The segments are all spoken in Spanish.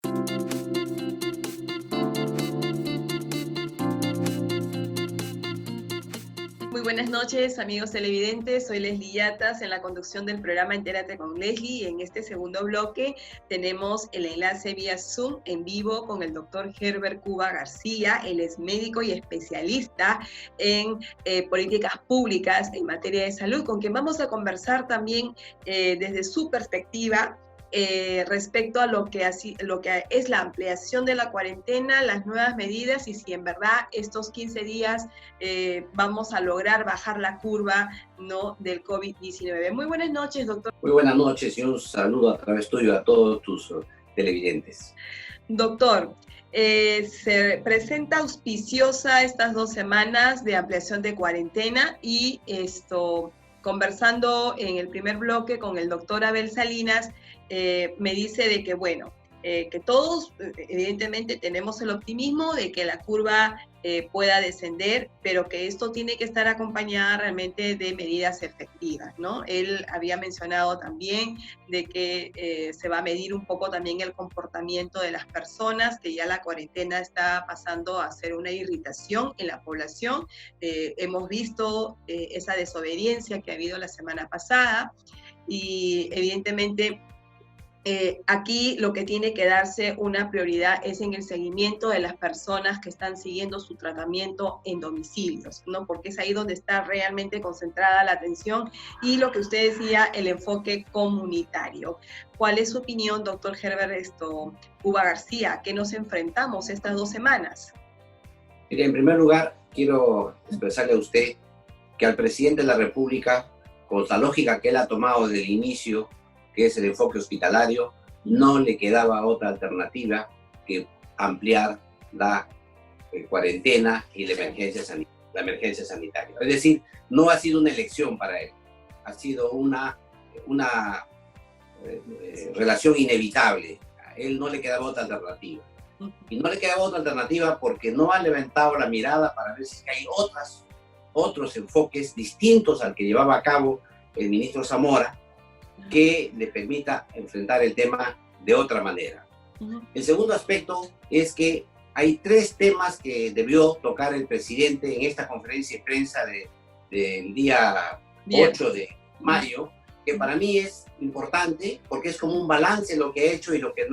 Muy buenas noches, amigos televidentes. Soy Leslie Yatas en la conducción del programa Entérate con Leslie. En este segundo bloque tenemos el enlace vía Zoom en vivo con el doctor Herbert Cuba García. Él es médico y especialista en políticas públicas en materia de salud, con quien vamos a conversar también desde su perspectiva respecto a lo que es la ampliación de la cuarentena, las nuevas medidas y si en verdad estos 15 días vamos a lograr bajar la curva, ¿no?, del COVID-19. Muy buenas noches, doctor. Muy buenas noches y un saludo a través tuyo a todos tus televidentes. Doctor, se presenta auspiciosa estas 2 semanas de ampliación de cuarentena y conversando en el primer bloque con el doctor Abel Salinas, me dice de que, bueno, que todos evidentemente tenemos el optimismo de que la curva pueda descender, pero que esto tiene que estar acompañada realmente de medidas efectivas, ¿no? Él había mencionado también de que se va a medir un poco también el comportamiento de las personas, que ya la cuarentena está pasando a ser una irritación en la población. Hemos visto esa desobediencia que ha habido la semana pasada y evidentemente aquí lo que tiene que darse una prioridad es en el seguimiento de las personas que están siguiendo su tratamiento en domicilios, ¿no? Porque es ahí donde está realmente concentrada la atención y lo que usted decía, el enfoque comunitario. ¿Cuál es su opinión, doctor Herbert Cuba García? ¿A qué nos enfrentamos estas 2 semanas? Mire, en primer lugar, quiero expresarle a usted que al presidente de la República, con la lógica que él ha tomado desde el inicio, que es el enfoque hospitalario, no le quedaba otra alternativa que ampliar la cuarentena y la emergencia sanitaria. Es decir, no ha sido una elección para él, ha sido una relación inevitable. A él no le quedaba otra alternativa. Y no le quedaba otra alternativa porque no ha levantado la mirada para ver si hay otros enfoques distintos al que llevaba a cabo el ministro Zamora, que le permita enfrentar el tema de otra manera. El segundo aspecto es que hay 3 temas que debió tocar el presidente en esta conferencia de prensa del día 8 de mayo, que para mí es importante porque es como un balance lo que ha hecho y lo que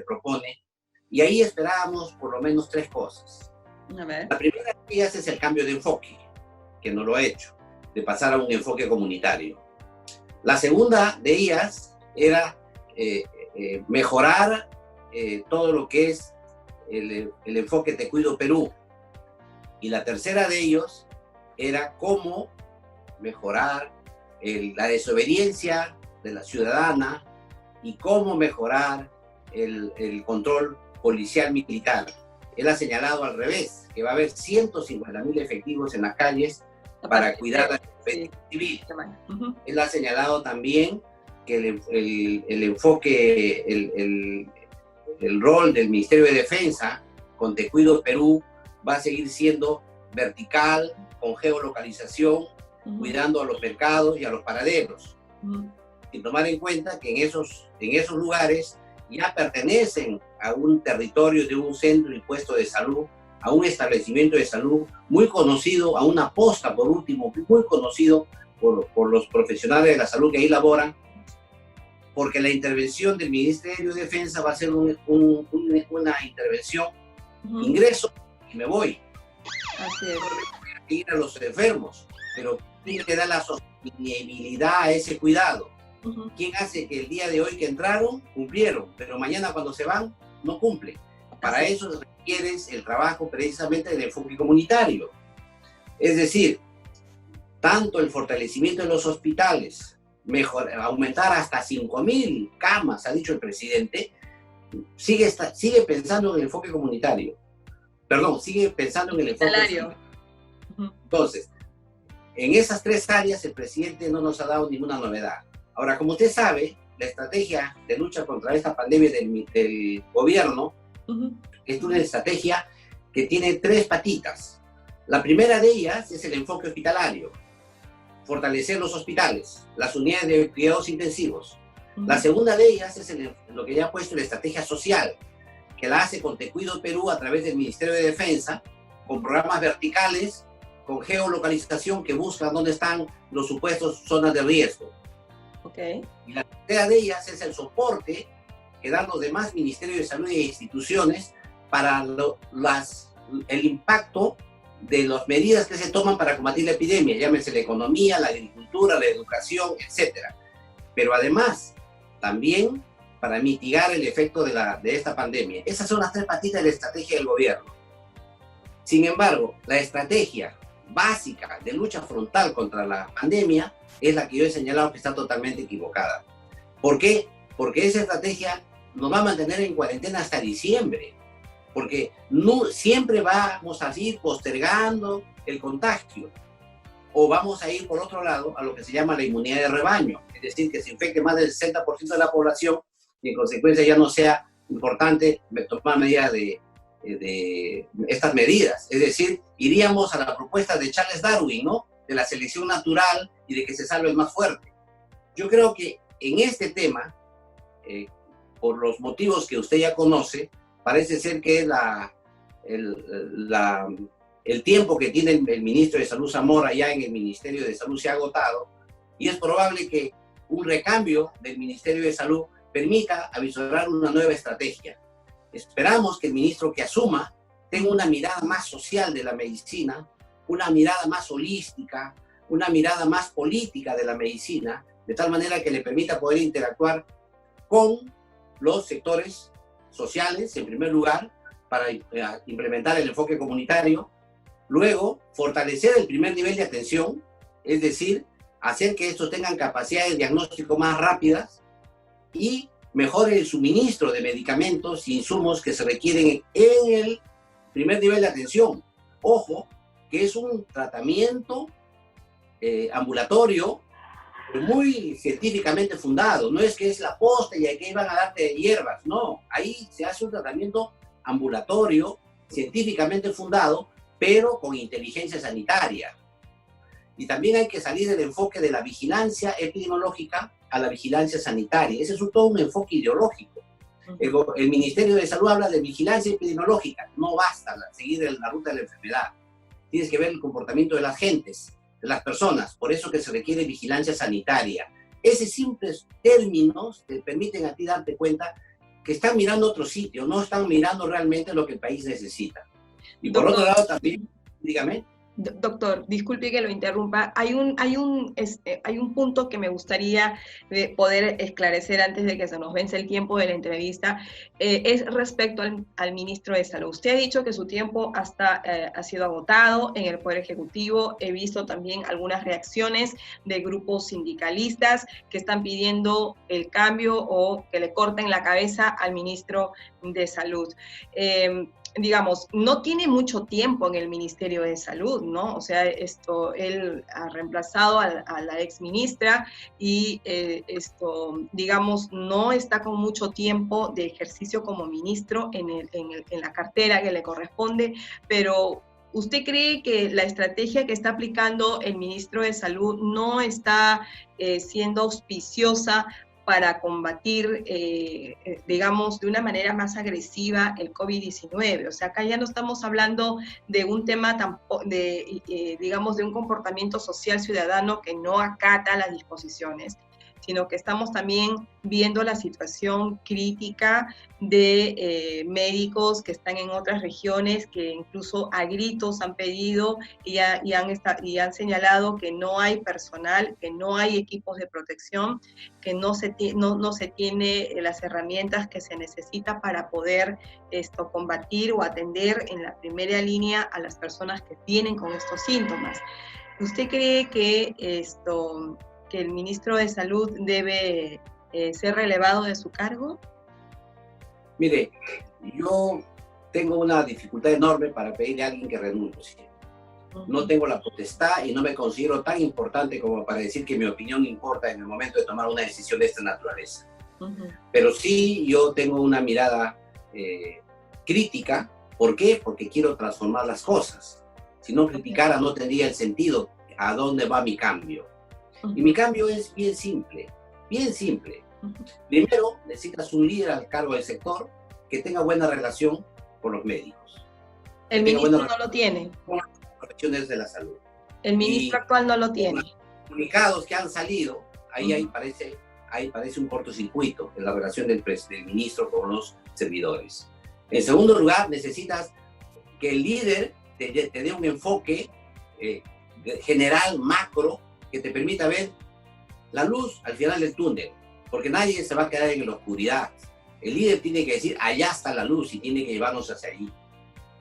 propone. Y ahí esperábamos por lo menos 3 cosas. A ver. La primera de ellas es el cambio de enfoque, que no lo ha hecho, de pasar a un enfoque comunitario. La segunda de ellas era mejorar todo lo que es el enfoque Te Cuido Perú. Y la tercera de ellos era cómo mejorar la desobediencia de la ciudadana y cómo mejorar el control policial militar. Él ha señalado al revés, que va a haber 150.000 efectivos en las calles para cuidar la defensa civil. Él ha señalado también que el enfoque, el rol del Ministerio de Defensa con Te Cuido Perú va a seguir siendo vertical, con geolocalización, cuidando a los mercados y a los paraderos. Sin tomar en cuenta que en esos lugares ya pertenecen a un territorio de un centro y puesto de salud, a un establecimiento de salud muy conocido, a una posta, por último, muy conocido por los profesionales de la salud que ahí laboran, porque la intervención del Ministerio de Defensa va a ser una intervención, ingreso y me voy. Así es. Ir a los enfermos, pero tiene que dar la sostenibilidad a ese cuidado. ¿Quién hace que el día de hoy que entraron, cumplieron, pero mañana cuando se van, no cumplen? Para eso requieres el trabajo precisamente del enfoque comunitario. Es decir, tanto el fortalecimiento de los hospitales, aumentar hasta 5.000 camas, ha dicho el presidente, sigue pensando en el enfoque comunitario. Perdón, sigue pensando en el enfoque hospitalario. Entonces, en esas 3 áreas el presidente no nos ha dado ninguna novedad. Ahora, como usted sabe, la estrategia de lucha contra esta pandemia del gobierno es una estrategia que tiene 3 patitas. La primera de ellas es el enfoque hospitalario, fortalecer los hospitales, las unidades de cuidados intensivos, La segunda de ellas es lo que ya ha puesto la estrategia social, que la hace con Te Cuido Perú a través del Ministerio de Defensa, con programas verticales, con geolocalización que buscan dónde están los supuestos zonas de riesgo. Okay. Y la tercera de ellas es el soporte que dan los demás ministerios de salud e instituciones para el impacto de las medidas que se toman para combatir la epidemia, llámese la economía, la agricultura, la educación, etc. Pero además, también para mitigar el efecto de esta pandemia. Esas son las tres patitas de la estrategia del gobierno. Sin embargo, la estrategia básica de lucha frontal contra la pandemia es la que yo he señalado que está totalmente equivocada. ¿Por qué? Porque esa estrategia nos va a mantener en cuarentena hasta diciembre, porque no, siempre vamos a ir postergando el contagio, o vamos a ir por otro lado a lo que se llama la inmunidad de rebaño, es decir, que se infecte más del 60% de la población y en consecuencia ya no sea importante tomar medidas de estas medidas. Es decir, iríamos a la propuesta de Charles Darwin, ¿no? De la selección natural y de que se salve el más fuerte. Yo creo que en este tema, por los motivos que usted ya conoce, parece ser que el tiempo que tiene el ministro de Salud Zamora ya en el Ministerio de Salud se ha agotado y es probable que un recambio del Ministerio de Salud permita avisorar una nueva estrategia. Esperamos que el ministro que asuma tenga una mirada más social de la medicina, una mirada más holística, una mirada más política de la medicina, de tal manera que le permita poder interactuar con los sectores sociales, en primer lugar, para implementar el enfoque comunitario. Luego, fortalecer el primer nivel de atención, es decir, hacer que estos tengan capacidades de diagnóstico más rápidas y mejore el suministro de medicamentos e insumos que se requieren en el primer nivel de atención. Ojo, que es un tratamiento ambulatorio muy científicamente fundado. No es que es la posta y aquí van a darte hierbas, no. Ahí se hace un tratamiento ambulatorio, científicamente fundado, pero con inteligencia sanitaria. Y también hay que salir del enfoque de la vigilancia epidemiológica a la vigilancia sanitaria. Ese es todo un enfoque ideológico. El Ministerio de Salud habla de vigilancia epidemiológica. No basta seguir la ruta de la enfermedad. Tienes que ver el comportamiento de las gentes, de las personas. Por eso que se requiere vigilancia sanitaria. Esos simples términos te permiten a ti darte cuenta que están mirando otro sitio, no están mirando realmente lo que el país necesita. Y por otro lado también, dígame. Doctor, disculpe que lo interrumpa. Hay un punto que me gustaría poder esclarecer antes de que se nos vence el tiempo de la entrevista. Es respecto al ministro de Salud. Usted ha dicho que su tiempo ha sido agotado en el Poder Ejecutivo. He visto también algunas reacciones de grupos sindicalistas que están pidiendo el cambio o que le corten la cabeza al ministro de Salud. Digamos, no tiene mucho tiempo en el Ministerio de Salud, ¿no? O sea, él ha reemplazado a la exministra y digamos, no está con mucho tiempo de ejercicio como ministro en la cartera que le corresponde, pero ¿usted cree que la estrategia que está aplicando el ministro de Salud no está siendo auspiciosa para combatir, digamos, de una manera más agresiva el COVID-19? O sea, acá ya no estamos hablando de un tema, digamos, de un comportamiento social ciudadano que no acata las disposiciones, sino que estamos también viendo la situación crítica de médicos que están en otras regiones, que incluso a gritos han pedido y han señalado que no hay personal, que no hay equipos de protección, que no se tiene las herramientas que se necesita para poder combatir o atender en la primera línea a las personas que vienen con estos síntomas. ¿Usted cree que que el ministro de Salud debe ser relevado de su cargo? Mire, yo tengo una dificultad enorme para pedirle a alguien que renuncie. No tengo la potestad y no me considero tan importante como para decir que mi opinión importa en el momento de tomar una decisión de esta naturaleza. Pero sí, yo tengo una mirada crítica. ¿Por qué? Porque quiero transformar las cosas. Si no criticara, no tendría el sentido a dónde va mi cambio. Y mi cambio es bien simple, bien simple. Primero, necesitas un líder al cargo del sector que tenga buena relación con los médicos. El ministro no lo tiene. Con las profesiones de la salud. El ministro actual no lo tiene. Los comunicados que han salido, ahí parece un cortocircuito en la relación del ministro con los servidores. En segundo lugar, necesitas que el líder te dé un enfoque general, macro, que te permita ver la luz al final del túnel, porque nadie se va a quedar en la oscuridad. El líder tiene que decir, allá está la luz, y tiene que llevarnos hacia allí.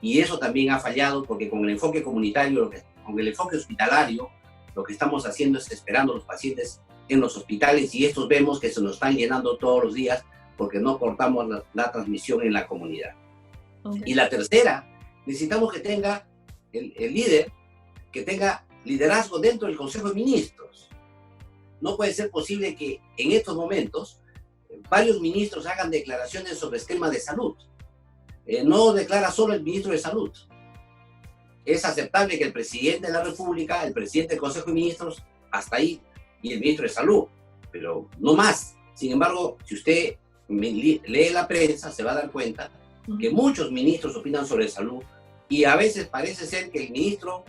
Y eso también ha fallado, porque con el enfoque comunitario, con el enfoque hospitalario, lo que estamos haciendo es esperando a los pacientes en los hospitales, y estos vemos que se nos están llenando todos los días porque no cortamos la transmisión en la comunidad. Okay. Y la tercera, necesitamos que tenga el líder, que tenga liderazgo dentro del Consejo de Ministros. No puede ser posible que en estos momentos varios ministros hagan declaraciones sobre el tema de salud. No declara solo el ministro de Salud. Es aceptable que el presidente de la República, el presidente del Consejo de Ministros, hasta ahí, y el ministro de Salud, pero no más. Sin embargo, si usted lee la prensa, se va a dar cuenta que muchos ministros opinan sobre salud, y a veces parece ser que el ministro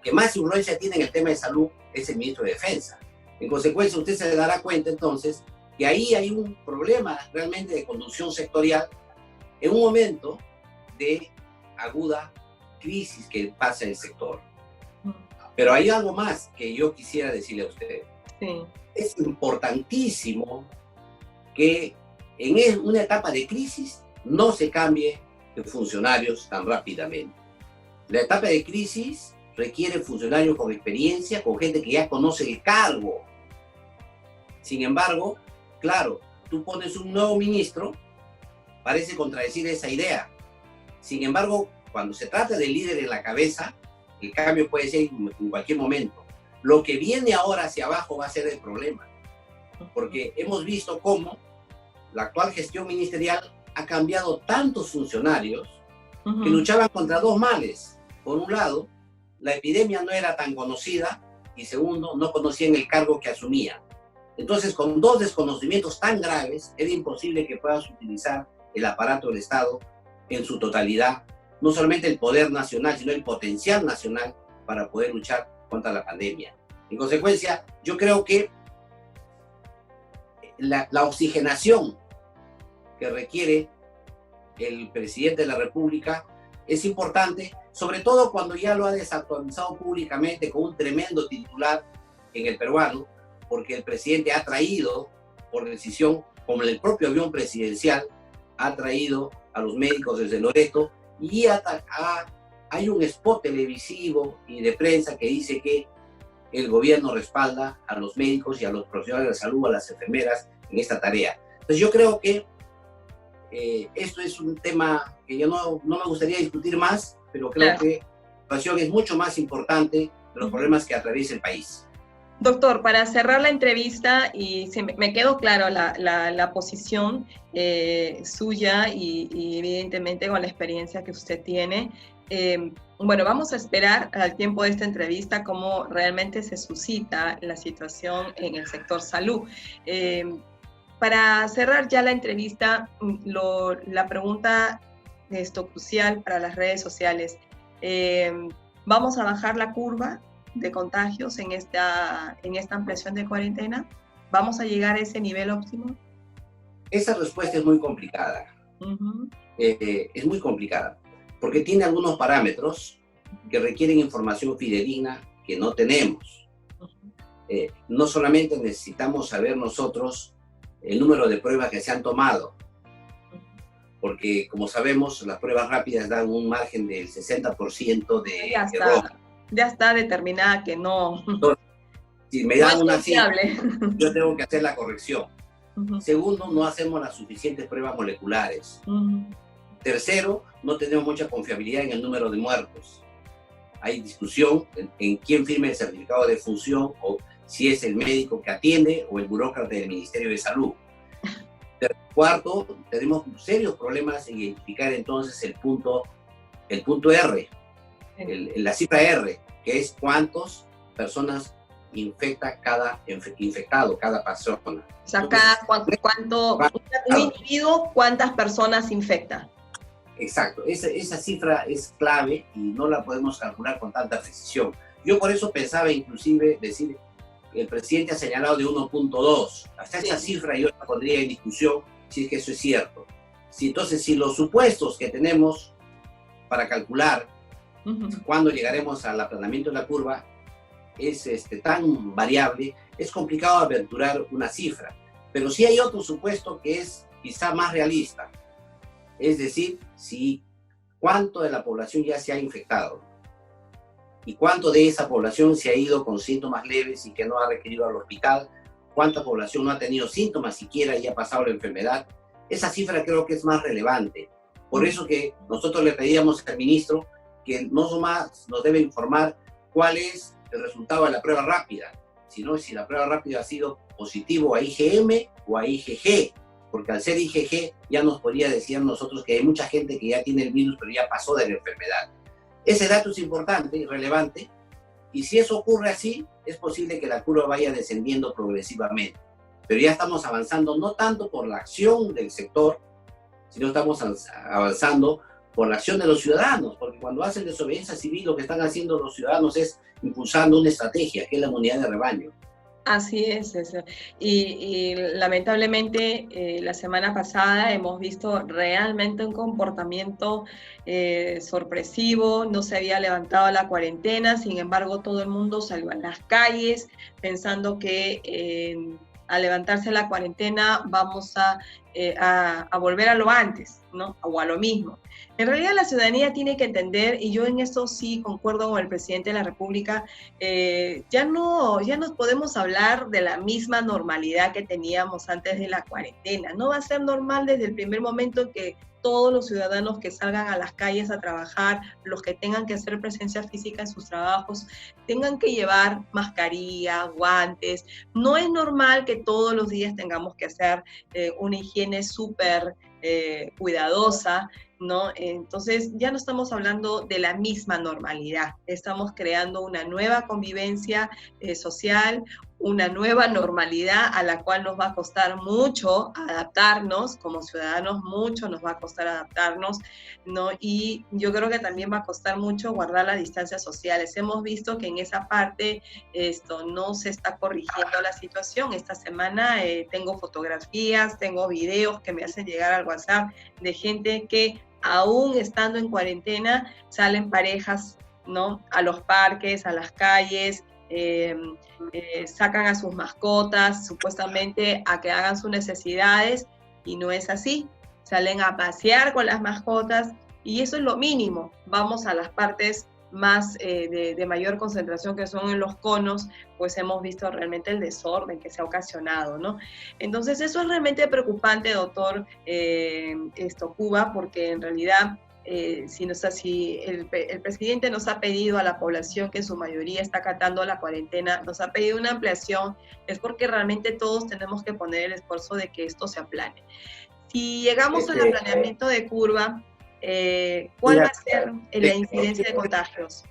que más influencia tiene en el tema de salud es el ministro de Defensa. En consecuencia, usted se dará cuenta entonces que ahí hay un problema realmente de conducción sectorial en un momento de aguda crisis que pasa en el sector. Pero hay algo más que yo quisiera decirle a usted. Sí. Es importantísimo que en una etapa de crisis no se cambie de funcionarios tan rápidamente. La etapa de crisis requiere funcionarios con experiencia, con gente que ya conoce el cargo. Sin embargo, claro, tú pones un nuevo ministro, parece contradecir esa idea. Sin embargo, cuando se trata del líder en la cabeza, el cambio puede ser en cualquier momento. Lo que viene ahora hacia abajo va a ser el problema, porque hemos visto cómo la actual gestión ministerial ha cambiado tantos funcionarios que luchaban contra dos males. Por un lado, la epidemia no era tan conocida, y segundo, no conocían el cargo que asumían. Entonces, con dos desconocimientos tan graves, era imposible que puedas utilizar el aparato del Estado en su totalidad, no solamente el poder nacional, sino el potencial nacional para poder luchar contra la pandemia. En consecuencia, yo creo que la oxigenación que requiere el presidente de la República es importante, sobre todo cuando ya lo ha desactualizado públicamente con un tremendo titular en el peruano, porque el presidente ha traído, por decisión, como el propio avión presidencial, ha traído a los médicos desde Loreto, y hay un spot televisivo y de prensa que dice que el gobierno respalda a los médicos y a los profesionales de la salud, a las enfermeras en esta tarea. Entonces yo creo que esto es un tema que yo no me gustaría discutir más, pero creo que la situación es mucho más importante de los problemas que atraviesa el país. Doctor, para cerrar la entrevista, y me quedó claro la posición suya y evidentemente con la experiencia que usted tiene, bueno, vamos a esperar al tiempo de esta entrevista cómo realmente se suscita la situación en el sector salud. Para cerrar ya la entrevista, la pregunta crucial para las redes sociales, ¿vamos a bajar la curva de contagios en esta ampliación de cuarentena? ¿Vamos a llegar a ese nivel óptimo? Esa respuesta es muy complicada. Es muy complicada, porque tiene algunos parámetros que requieren información fidedigna que no tenemos. No solamente necesitamos saber nosotros el número de pruebas que se han tomado, porque como sabemos, las pruebas rápidas dan un margen del 60% de error. Ya está determinada que no. Entonces, si me dan una cifra, yo tengo que hacer la corrección. Segundo, no hacemos las suficientes pruebas moleculares. Tercero, no tenemos mucha confiabilidad en el número de muertos. Hay discusión en quién firme el certificado de defunción, o si es el médico que atiende o el burócrata del Ministerio de Salud. Cuarto, tenemos serios problemas en identificar entonces el punto R, la cifra R, que es cuántas personas infecta cada infectado, cada persona. O sea, un individuo, ¿cuántas personas infecta? Exacto, esa cifra es clave y no la podemos calcular con tanta precisión. Yo por eso pensaba inclusive decir, el presidente ha señalado de 1.2, hasta esa cifra yo la pondría en discusión si es que eso es cierto. Entonces, si los supuestos que tenemos para calcular cuándo llegaremos al aplanamiento de la curva es tan variable, es complicado aventurar una cifra. Pero sí hay otro supuesto que es quizá más realista. Es decir, cuánto de la población ya se ha infectado y cuánto de esa población se ha ido con síntomas leves y que no ha requerido al hospital, cuánta población no ha tenido síntomas siquiera y ha pasado la enfermedad. Esa cifra creo que es más relevante. Por eso que nosotros le pedíamos al ministro que no nomás nos debe informar cuál es el resultado de la prueba rápida, sino si la prueba rápida ha sido positivo a IgM o a IgG, porque al ser IgG ya nos podría decir a nosotros que hay mucha gente que ya tiene el virus pero ya pasó de la enfermedad. Ese dato es importante y relevante, y si eso ocurre así, es posible que la curva vaya descendiendo progresivamente. Pero ya estamos avanzando no tanto por la acción del sector, sino estamos avanzando por la acción de los ciudadanos, porque cuando hacen desobediencia civil lo que están haciendo los ciudadanos es impulsando una estrategia, que es la inmunidad de rebaño. Así es, y lamentablemente la semana pasada hemos visto realmente un comportamiento sorpresivo. No se había levantado la cuarentena, sin embargo todo el mundo salió a las calles pensando que al levantarse la cuarentena vamos a volver a lo antes, ¿no? O a lo mismo. En realidad la ciudadanía tiene que entender, y yo en eso sí concuerdo con el presidente de la República, ya no podemos hablar de la misma normalidad que teníamos antes de la cuarentena. No va a ser normal desde el primer momento que todos los ciudadanos que salgan a las calles a trabajar, los que tengan que hacer presencia física en sus trabajos, tengan que llevar mascarilla, guantes. No es normal que todos los días tengamos que hacer una higiene súper cuidadosa, ¿no? Entonces ya no estamos hablando de la misma normalidad, estamos creando una nueva convivencia social, una nueva normalidad a la cual nos va a costar mucho adaptarnos, como ciudadanos mucho nos va a costar adaptarnos, ¿no? Y yo creo que también va a costar mucho guardar las distancias sociales. Hemos visto que en esa parte no se está corrigiendo la situación. Esta semana tengo fotografías, tengo videos que me hacen llegar al WhatsApp de gente que aún estando en cuarentena salen parejas, ¿no? A los parques, a las calles, sacan a sus mascotas supuestamente a que hagan sus necesidades, y no es así. Salen a pasear con las mascotas y eso es lo mínimo. Vamos a las partes más de mayor concentración, que son en los conos, pues hemos visto realmente el desorden que se ha ocasionado, ¿no? Entonces eso es realmente preocupante, doctor Cuba, porque en realidad si el presidente nos ha pedido a la población, que en su mayoría está acatando la cuarentena, nos ha pedido una ampliación, es porque realmente todos tenemos que poner el esfuerzo de que esto se aplane. Si llegamos al aplaneamiento de curva, ¿cuál va a ser la incidencia de contagios?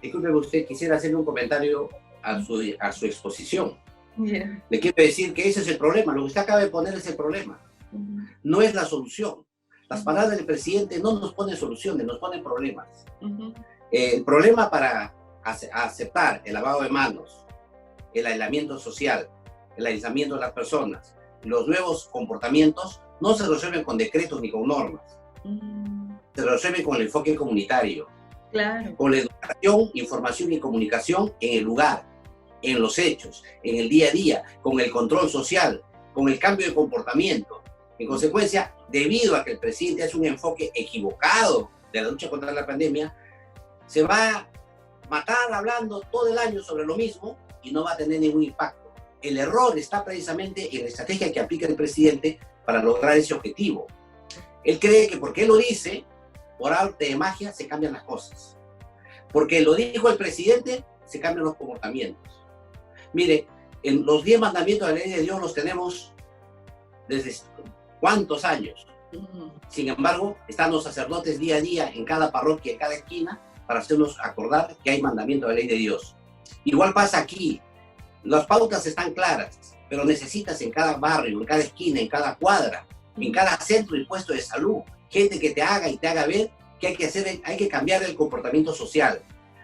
Disculpe usted, quisiera hacerle un comentario a su exposición. Yeah. Le quiero decir que ese es el problema, lo que usted acaba de poner es el problema, no es la solución. Las palabras del presidente no nos ponen soluciones, nos ponen problemas. El problema para aceptar el lavado de manos, el aislamiento social, el aislamiento de las personas, los nuevos comportamientos, no se resuelven con decretos ni con normas. Se resuelven con el enfoque comunitario. Claro. Con la educación, información y comunicación en el lugar, en los hechos, en el día a día, con el control social, con el cambio de comportamiento. En consecuencia, debido a que el presidente hace un enfoque equivocado de la lucha contra la pandemia, se va a matar hablando todo el año sobre lo mismo y no va a tener ningún impacto. El error está precisamente en la estrategia que aplica el presidente para lograr ese objetivo. Él cree que porque él lo dice, por arte de magia se cambian las cosas. Porque lo dijo el presidente, se cambian los comportamientos. Mire, en los 10 mandamientos de la ley de Dios los tenemos desde ¿cuántos años? Sin embargo, están los sacerdotes día a día en cada parroquia, en cada esquina, para hacernos acordar que hay mandamiento de la ley de Dios. Igual pasa aquí. Las pautas están claras, pero necesitas en cada barrio, en cada esquina, en cada cuadra, en cada centro y puesto de salud, gente que te haga ver que hay que cambiar el comportamiento social.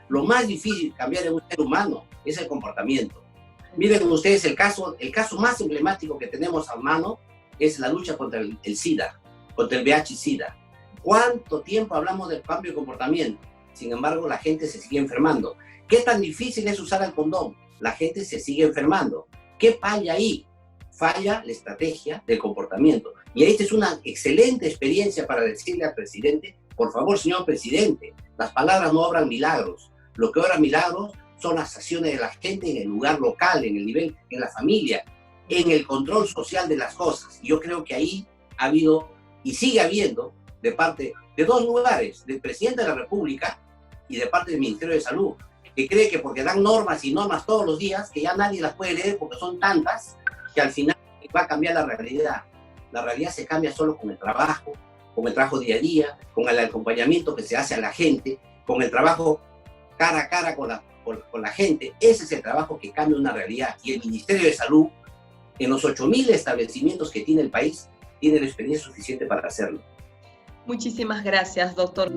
Lo más difícil cambiar en un ser humano es el comportamiento. Miren ustedes el caso más emblemático que tenemos a mano es la lucha contra el SIDA, contra el VIH-Sida. ¿Cuánto tiempo hablamos del cambio de comportamiento? Sin embargo, la gente se sigue enfermando. ¿Qué tan difícil es usar el condón? La gente se sigue enfermando. ¿Qué falla ahí? Falla la estrategia del comportamiento. Y esta es una excelente experiencia para decirle al presidente, por favor, señor presidente, las palabras no obran milagros. Lo que obra milagros son las acciones de la gente en el lugar local, en el nivel, en la familia, en el control social de las cosas. Y yo creo que ahí ha habido y sigue habiendo de parte de dos lugares, del presidente de la República y de parte del Ministerio de Salud, que cree que porque dan normas y normas todos los días, que ya nadie las puede leer porque son tantas, que al final va a cambiar la realidad. La realidad se cambia solo con el trabajo día a día, con el acompañamiento que se hace a la gente, con el trabajo cara a cara con la gente. Ese es el trabajo que cambia una realidad. Y el Ministerio de Salud, en los 8.000 establecimientos que tiene el país, tiene la experiencia suficiente para hacerlo. Muchísimas gracias, doctor.